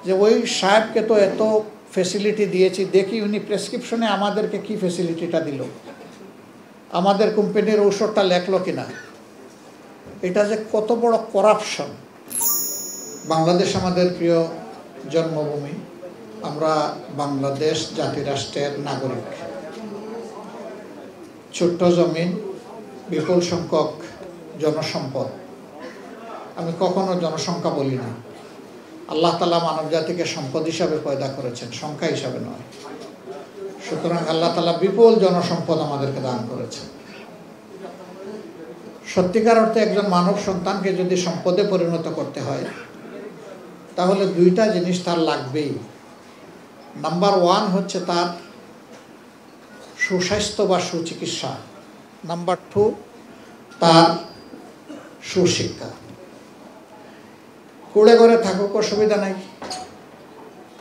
যে ওই সাহেবকে তো এত ফেসিলিটি দিয়েছি, দেখি উনি প্রেসক্রিপশনে আমাদেরকে কি ফেসিলিটিটা দিল, আমাদের কোম্পানির ঔষধটা লেখলো কিনা। এটা যে কত বড় করাপশন। বাংলাদেশ আমাদের প্রিয় জন্মভূমি, আমরা বাংলাদেশ জাতিরাষ্ট্রের নাগরিক। ছোট্ট জমিন, বিপুল সংখ্যক জনসম্পদ। আমি কখনো জনসংখ্যা বলি না, আল্লাহ তাআলা মানব জাতিকে সম্পদ হিসাবে পয়দা করেছেন, সংখ্যা হিসাবে নয়। সুতরাং আল্লাহ তাআলা বিপুল জনসম্পদ আমাদেরকে দান করেছেন। সত্যিকার অর্থে একজন মানব সন্তানকে যদি সম্পদে পরিণত করতে হয়, তাহলে দুইটা জিনিস তার লাগবেই। নাম্বার 1 হচ্ছে তার সুস্বাস্থ্য বা সুচিকিৎসা। নাম্বার 2 তার সুশিক্ষা। কুড়ে ঘরে থাকুক অসুবিধা নাই,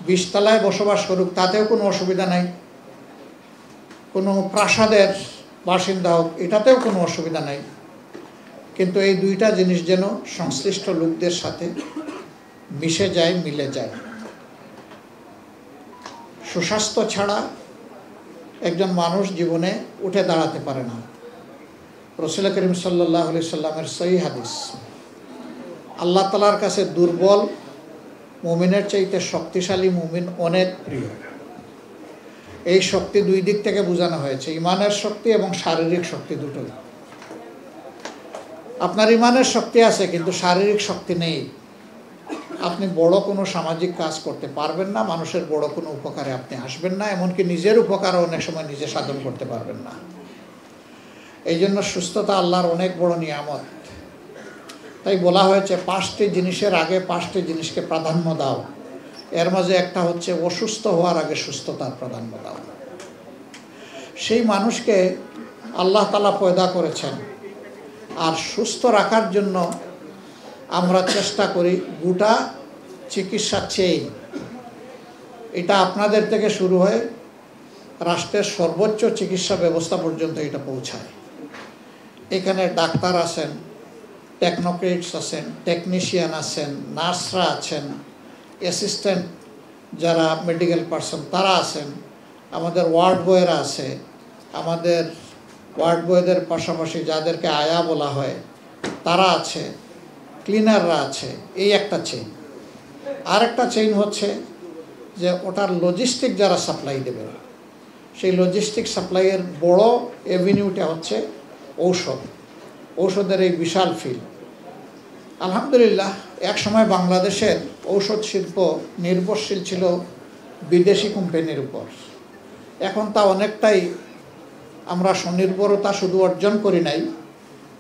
20 তলায় বসবাস করুক তাতেও কোনো অসুবিধা নাই, কোনো প্রাসাদের বাসিন্দা হোক এটাতেও কোনো অসুবিধা নাই। কিন্তু এই দুইটা জিনিস যেন সংশ্লিষ্ট লোকদের সাথে মিশে যায়, মিলে যায়। সুস্বাস্থ্য ছাড়া একজন মানুষ জীবনে উঠে দাঁড়াতে পারে না। রাসূল করিম সাল্লাল্লাহু আলাইহি সাল্লামের সহিহ হাদিস, আল্লাহ তাআলার কাছে দুর্বল মুমিনের চাইতে শক্তিশালী মুমিন অনেক প্রিয়। এই শক্তি দুই দিক থেকে বোঝানো হয়েছে, ইমানের শক্তি এবং শারীরিক শক্তি দুটোই। আপনার ইমানের শক্তি আছে কিন্তু শারীরিক শক্তি নেই, আপনি বড় কোনো সামাজিক কাজ করতে পারবেন না, মানুষের বড় কোনো উপকারে আপনি আসবেন না, এমনকি নিজের উপকারও অনেক সময় নিজে সাধন করতে পারবেন না। এই জন্য সুস্থতা আল্লাহর অনেক বড় নিয়ামত। তাই বলা হয়েছে 5টি জিনিসের আগে 5টি জিনিসকে প্রাধান্য দাও। এর মাঝে একটা হচ্ছে অসুস্থ হওয়ার আগে সুস্থতার প্রাধান্য দাও। সেই মানুষকে আল্লাহ তাআলা পয়দা করেছেন, আর সুস্থ রাখার জন্য আমরা চেষ্টা করি গোটা চিকিৎসা চেইন। এটা আপনাদের থেকে শুরু হয়ে রাষ্ট্রের সর্বোচ্চ চিকিৎসা ব্যবস্থা পর্যন্ত এটা পৌঁছায়। এখানে ডাক্তার আছেন, টেকনোক্রেটস আছেন, টেকনিশিয়ান আছেন, নার্সরা আছেন, অ্যাসিস্ট্যান্ট যারা মেডিকেল পার্সন তারা আছেন, আমাদের ওয়ার্ড বয়েরা আছে, আমাদের ওয়ার্ড বয়দের পাশাপাশি যাদেরকে আয়া বলা হয় তারা আছে, ক্লিনাররা আছে। এই একটা চেইন। আর একটা চেইন হচ্ছে যে ওটার লজিস্টিক যারা সাপ্লাই দেবে, সেই লজিস্টিক সাপ্লাইয়ের বড় এভিনিউটা হচ্ছে ঔষধ। ঔষধের এই বিশাল ফিল্ড। আলহামদুলিল্লাহ এক সময় বাংলাদেশের ঔষধ শিল্প নির্ভরশীল ছিল বিদেশি কোম্পানির উপর। এখন তা অনেকটাই আমরা স্বনির্ভরতা শুধু অর্জন করি নাই,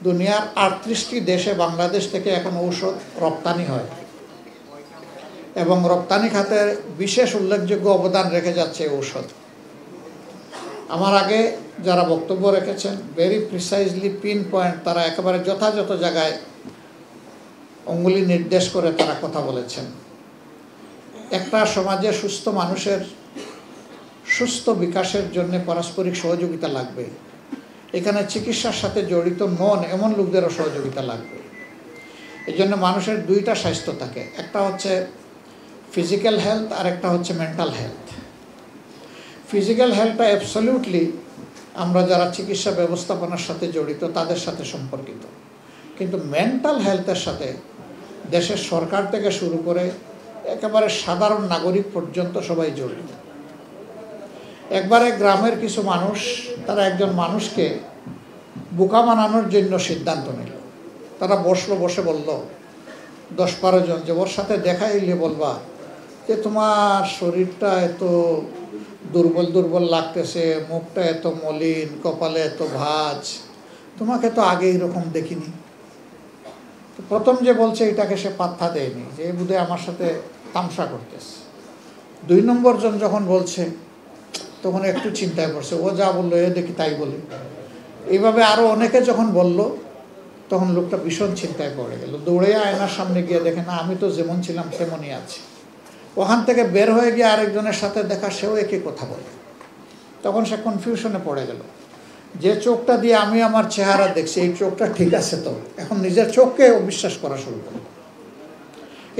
দুনিয়ার 38টি দেশে বাংলাদেশ থেকে এখন ঔষধ রপ্তানি হয় এবং রপ্তানি খাতে বিশেষ উল্লেখযোগ্য অবদান রেখে যাচ্ছে ঔষধ। আমার আগে যারা বক্তব্য রেখেছেন ভেরি প্রিসাইজলি পিন পয়েন্ট, তারা একেবারে যথাযথ জায়গায় অঙ্গুলি নির্দেশ করে তারা কথা বলেছেন। একটা সমাজে সুস্থ মানুষের সুস্থ বিকাশের জন্য পারস্পরিক সহযোগিতা লাগবে। এখানে চিকিৎসার সাথে জড়িত নন এমন লোকদেরও সহযোগিতা লাগবে। এই জন্য মানুষের দুইটা স্বাস্থ্য থাকে, একটা হচ্ছে ফিজিক্যাল হেলথ আর একটা হচ্ছে মেন্টাল হেলথ। ফিজিক্যাল হেলথটা অ্যাবসলিউটলি আমরা যারা চিকিৎসা ব্যবস্থাপনার সাথে জড়িত তাদের সাথে সম্পর্কিত, কিন্তু মেন্টাল হেলথের সাথে দেশের সরকার থেকে শুরু করে একেবারে সাধারণ নাগরিক পর্যন্ত সবাই জড়িত। একবারে গ্রামের কিছু মানুষ তারা একজন মানুষকে বোকা বানানোর জন্য সিদ্ধান্ত নিল। তারা বসে বলল 10-12 জন যে ওর সাথে দেখা এলে বলবা যে তোমার শরীরটা এত দুর্বল দুর্বল লাগতেছে, মুখটা এত মলিন, কপালে এত ভাঁজ, তোমাকে তো আগে এরকম দেখিনি। তো প্রথম যে বলছে এটাকে সে পাত্তা দেয়নি, যে বোধহয় আমার সাথে তামসা করতেছে। 2 নম্বর জন যখন বলছে তখন একটু চিন্তায় পড়ছে, ও যা বললো এ দেখি তাই বলি। এইভাবে আরও অনেকে যখন বলল তখন লোকটা ভীষণ চিন্তায় পড়ে গেল। দৌড়ে আয়নার সামনে গিয়ে দেখে না, আমি তো যেমন ছিলাম তেমনই আছি। ওখান থেকে বের হয়ে গিয়ে আরেকজনের সাথে দেখা, সেও একই কথা বলে। তখন সে কনফিউশনে পড়ে গেল, যে চোখটা দিয়ে আমি আমার চেহারা দেখছি এই চোখটা ঠিক আছে তো, এখন নিজের চোখকে অবিশ্বাস করা শুরু করল।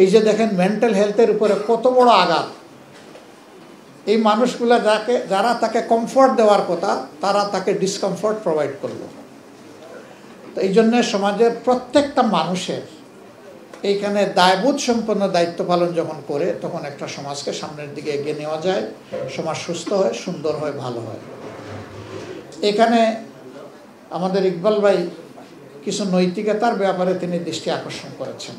এই যে দেখেন মেন্টাল হেলথের উপরে কত বড় আঘাত। এই মানুষগুলা যারা তাকে কমফর্ট দেওয়ার কথা, তারা তাকে ডিসকমফর্ট প্রোভাইড করলো। তো এই জন্য সমাজের প্রত্যেকটা মানুষের এইখানে দায়বোধ সম্পন্ন দায়িত্ব পালন যখন করে, তখন একটা সমাজকে সামনের দিকে এগিয়ে নেওয়া যায়, সমাজ সুস্থ হয়, সুন্দর হয়, ভালো হয়। এখানে আমাদের ইকবাল ভাই কিছু নৈতিকতার ব্যাপারে তিনি দৃষ্টি আকর্ষণ করেছেন।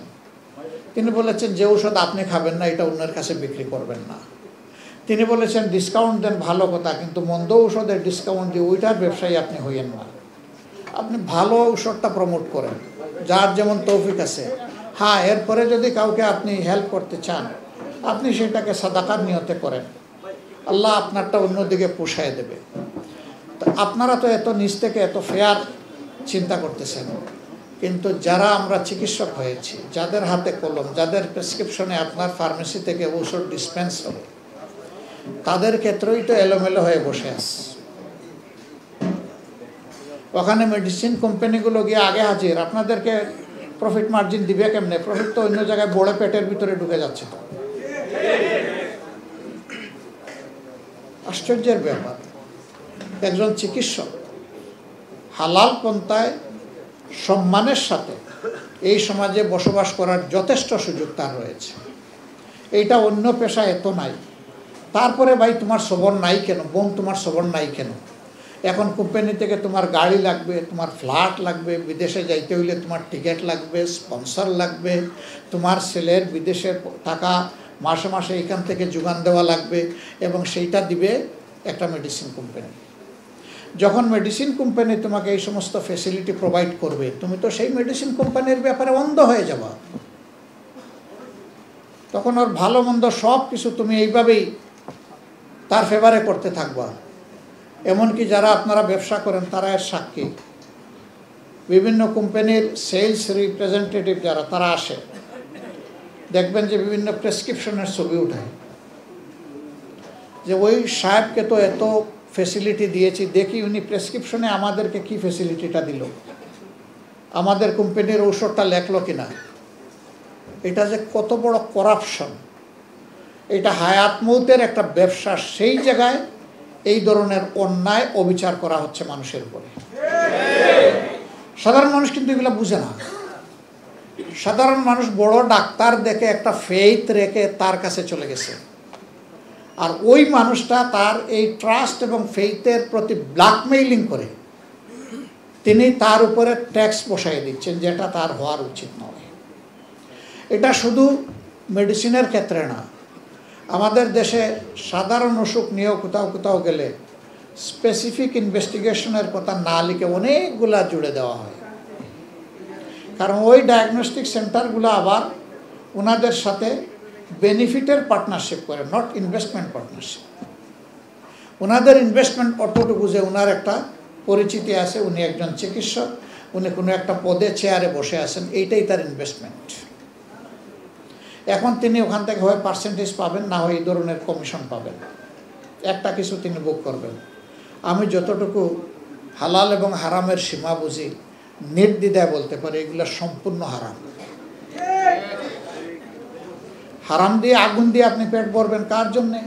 তিনি বলেছেন যে ঔষধ আপনি খাবেন না, এটা অন্যের কাছে বিক্রি করবেন না। তিনি বলেছেন ডিসকাউন্ট দেন, ভালো কথা, কিন্তু মন্দ ঔষধের ডিসকাউন্ট দিয়ে ওইটার ব্যবসায়ী আপনি হইয়েন না। আপনি ভালো ঔষধটা প্রমোট করেন, যার যেমন তৌফিক আছে। হ্যাঁ, এরপরে যদি কাউকে আপনি হেল্প করতে চান, আপনি সেটাকে সাদাকার নিয়তে করেন, আল্লাহ আপনারটা অন্যদিকে পোষায় দেবে। তো আপনারা তো এত নিচ থেকে এত ফেয়ার চিন্তা করতেছেন, কিন্তু যারা আমরা চিকিৎসক হয়েছি, যাদের হাতে কলম, যাদের প্রেসক্রিপশনে আপনার ফার্মেসি থেকে ঔষধ ডিসপেন্স হবে, তাদের ক্ষেত্রেই তো এলোমেলো হয়ে বসে আছে। ওখানে মেডিসিন কোম্পানিগুলো গিয়ে আগে হাজির, আপনাদেরকে প্রফিট মার্জিন দিবে কেমনে? প্রফিট তো অন্য জায়গায় বড় পেটের ভিতরে ঢুকে যাচ্ছে। তো আশ্চর্যের ব্যাপার, একজন চিকিৎসক হালাল পন্থায় সম্মানের সাথে এই সমাজে বসবাস করার যথেষ্ট সুযোগ তার রয়েছে। এইটা অন্য পেশায় এত নাই। তারপরে ভাই তোমার সবর নাই কেন? বোন, তোমার সবর নাই কেন? এখন কোম্পানি থেকে তোমার গাড়ি লাগবে, তোমার ফ্ল্যাট লাগবে, বিদেশে যাইতে হইলে তোমার টিকিট লাগবে, স্পন্সর লাগবে, তোমার ছেলের বিদেশে টাকা মাসে মাসে এখান থেকে যোগান দেওয়া লাগবে, এবং সেইটা দিবে একটা মেডিসিন কোম্পানি। যখন মেডিসিন কোম্পানি তোমাকে এই সমস্ত ফ্যাসিলিটি প্রোভাইড করবে, তুমি তো সেই মেডিসিন কোম্পানির ব্যাপারে অন্ধ হয়ে যাবা। তখন ওর ভালো মন্দ সব কিছু তুমি এইভাবেই তার ফেভারে করতে থাকবা। এমনকি যারা আপনারা ব্যবসা করেন তারা এর সাক্ষী। বিভিন্ন কোম্পানির সেলস রিপ্রেজেন্টেটিভ যারা, তারা আসে, দেখবেন যে বিভিন্ন প্রেসক্রিপশনের ছবি উঠায়, যে ওই সাহেবকে তো এত ফ্যাসিলিটি দিয়েছি, দেখি উনি প্রেসক্রিপশনে আমাদেরকে কি ফ্যাসিলিটিটা দিল, আমাদের কোম্পানির ঔষধটা লেখলো কিনা। এটা যে কত বড় করাপশন, এটা হায়াত মৌতের একটা ব্যবসা। সেই জায়গায় এই ধরনের অন্যায় অবিচার করা হচ্ছে মানুষের উপরে। সাধারণ মানুষ কিন্তু এগুলো বুঝে না। সাধারণ মানুষ বড় ডাক্তার দেখে একটা ফেইথ রেখে তার কাছে চলে গেছে, আর ওই মানুষটা তার এই ট্রাস্ট এবং ফেইথের প্রতি ব্ল্যাকমেইলিং করে তিনি তার উপরে ট্যাক্স বসাই দিচ্ছেন, যেটা তার হওয়ার উচিত নয়। এটা শুধু মেডিসিনের ক্ষেত্রে না, আমাদের দেশে সাধারণ অসুখ নিয়েও কোথাও কোথাও গেলে স্পেসিফিক ইনভেস্টিগেশনের কথা না লিখে অনেকগুলা জুড়ে দেওয়া হয়। কারণ ওই ডায়াগনস্টিক সেন্টারগুলো আবার ওনাদের সাথে বেনিফিটের পার্টনারশিপ করে, নট ইনভেস্টমেন্ট পার্টনারশিপ। ওনাদের ইনভেস্টমেন্ট অতটুকু যে ওনার একটা পরিচিতি আছে, উনি একজন চিকিৎসক, উনি কোনো একটা পদে চেয়ারে বসে আছেন, এইটাই তার ইনভেস্টমেন্ট। এখন তিনি ওখান থেকে হয় পার্সেন্টেজ পাবেন, না হয় এই ধরনের কমিশন পাবেন, একটা কিছু তিনি বুক করবেন। আমি যতটুকু হালাল এবং হারামের সীমা বুঝি, নির্দ্বিধায় বলতে পারি এগুলো সম্পূর্ণ হারাম। হারাম দিয়ে আগুন দিয়ে আপনি পেট ভরবেন কার জন্যে?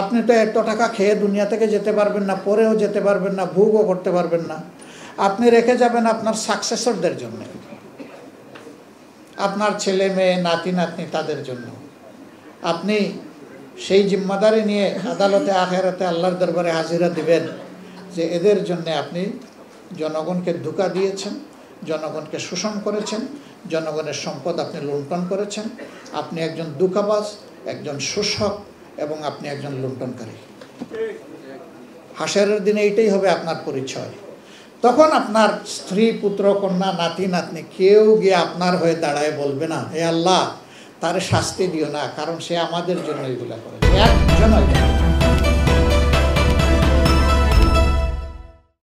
আপনি তো এত টাকা খেয়ে দুনিয়া থেকে যেতে পারবেন না, পরেও যেতে পারবেন না, ভোগও করতে পারবেন না। আপনি রেখে যাবেন আপনার সাকসেসরদের জন্য, আপনার ছেলে মেয়ে নাতি নাতনি, তাদের জন্য। আপনি সেই জিম্মাদারি নিয়ে আদালতে আখেরাতে আল্লাহর দরবারে হাজিরা দিবেন যে এদের জন্য আপনি জনগণকে ধোঁকা দিয়েছেন, জনগণকে শোষণ করেছেন, জনগণের সম্পদ আপনি লুণ্ঠন করেছেন। আপনি একজন ধোঁকাবাজ, একজন শোষক, এবং আপনি একজন লুণ্ঠনকারী। হাসরের দিনে এইটাই হবে আপনার পরিচয়। তখন আপনার স্ত্রী, পুত্র, কন্যা, নাতি নাতনি কেউ গিয়ে আপনার হয়ে দাঁড়ায় বলবে না, হে আল্লাহ তারে শাস্তি দিও না, কারণ সে আমাদের জন্য এগুলা করে। একজন